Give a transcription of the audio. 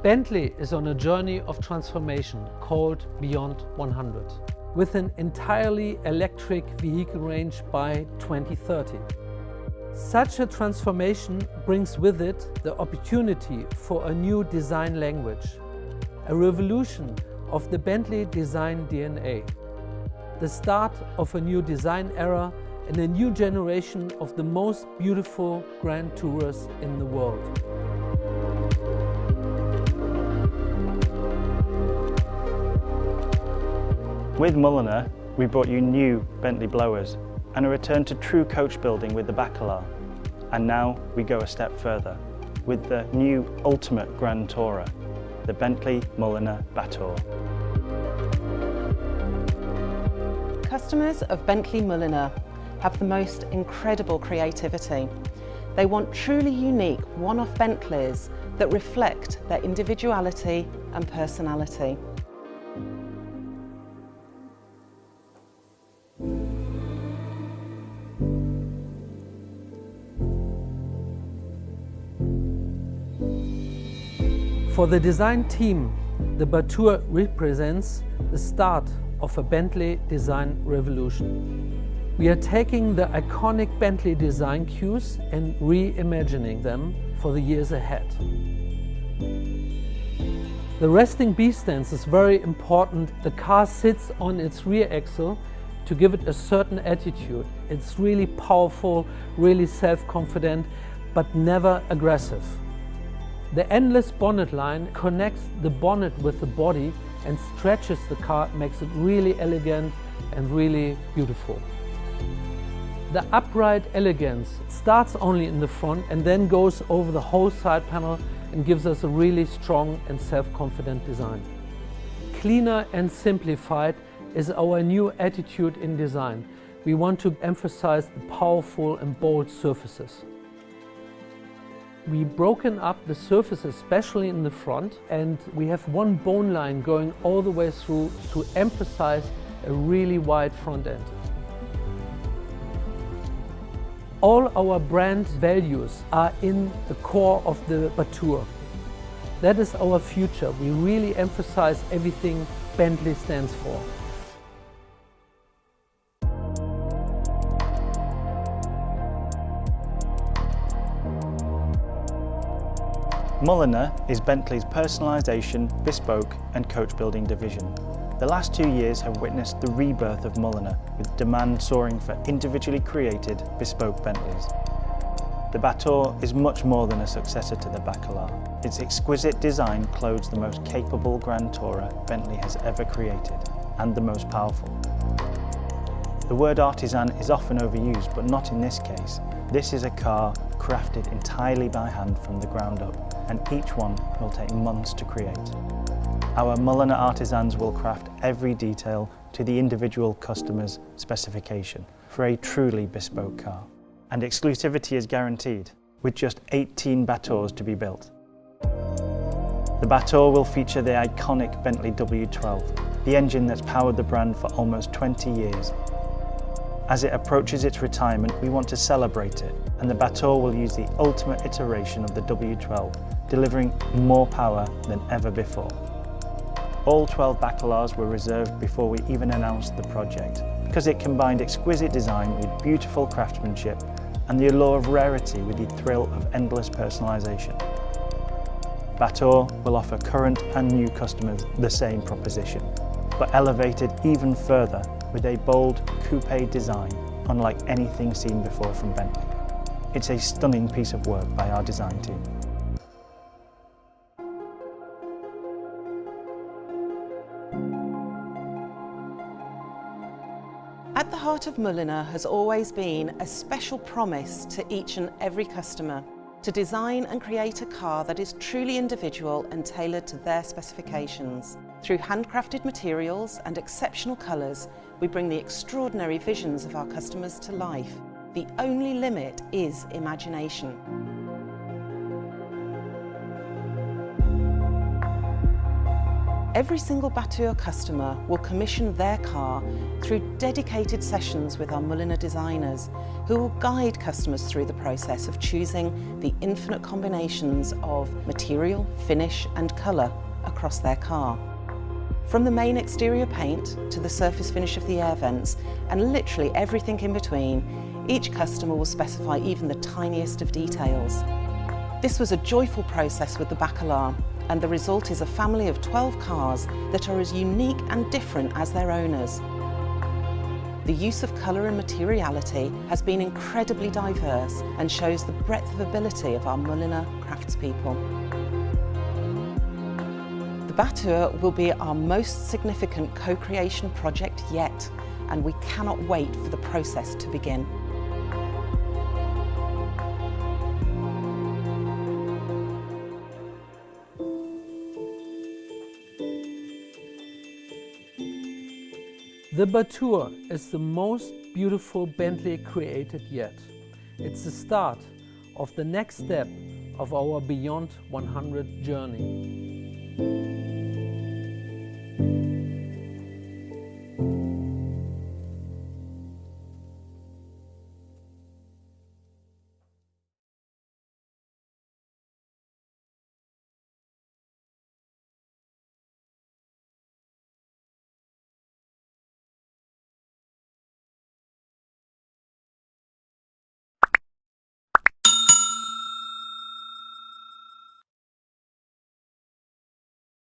Bentley is on a journey of transformation called Beyond 100, with an entirely electric vehicle range by 2030. Such a transformation brings with it the opportunity for a new design language, a revolution of the Bentley design DNA, the start of a new design era and a new generation of the most beautiful Grand Tourers in the world. With Mulliner, we brought you new Bentley blowers and a return to true coach building with the Batur. And now we go a step further with the new ultimate Grand Tourer, the Bentley Mulliner Batur. Customers of Bentley Mulliner have the most incredible creativity. They want truly unique one-off Bentleys that reflect their individuality and personality. For the design team, the Batur represents the start of a Bentley design revolution. We are taking the iconic Bentley design cues and reimagining them for the years ahead. The resting B stance is very important. The car sits on its rear axle to give it a certain attitude. It's really powerful, really self-confident, but never aggressive. The endless bonnet line connects the bonnet with the body and stretches the car, makes it really elegant and really beautiful. The upright elegance starts only in the front and then goes over the whole side panel and gives us a really strong and self-confident design. Cleaner and simplified is our new attitude in design. We want to emphasize the powerful and bold surfaces. We've broken up the surfaces, especially in the front, and we have one bone line going all the way through to emphasize a really wide front end. All our brand values are in the core of the Batur. That is our future. We really emphasize everything Bentley stands for. Mulliner is Bentley's personalisation, bespoke and coach building division. The last 2 years have witnessed the rebirth of Mulliner, with demand soaring for individually created, bespoke Bentleys. The Batur is much more than a successor to the Batur. Its exquisite design clothes the most capable Grand Tourer Bentley has ever created, and the most powerful. The word artisan is often overused, but not in this case. This is a car crafted entirely by hand from the ground up, and each one will take months to create. Our Mulliner artisans will craft every detail to the individual customer's specification for a truly bespoke car. And exclusivity is guaranteed, with just 18 Baturs to be built. The Batur will feature the iconic Bentley W12, the engine that's powered the brand for almost 20 years. As it approaches its retirement, we want to celebrate it, and the Batur will use the ultimate iteration of the W12, delivering more power than ever before. All 12 Baturs were reserved before we even announced the project, because it combined exquisite design with beautiful craftsmanship and the allure of rarity with the thrill of endless personalisation. Batur will offer current and new customers the same proposition, but elevated even further with a bold coupe design unlike anything seen before from Bentley. It's a stunning piece of work by our design team. At the heart of Mulliner has always been a special promise to each and every customer to design and create a car that is truly individual and tailored to their specifications. Through handcrafted materials and exceptional colours, we bring the extraordinary visions of our customers to life. The only limit is imagination. Every single Batur customer will commission their car through dedicated sessions with our Mulliner designers, who will guide customers through the process of choosing the infinite combinations of material, finish and colour across their car. From the main exterior paint to the surface finish of the air vents and literally everything in between, each customer will specify even the tiniest of details. This was a joyful process with the Batur, and the result is a family of 12 cars that are as unique and different as their owners. The use of colour and materiality has been incredibly diverse and shows the breadth of ability of our Mulliner craftspeople. The Batur will be our most significant co-creation project yet, and we cannot wait for the process to begin. The Batur is the most beautiful Bentley created yet. It's the start of the next step of our Beyond 100 journey.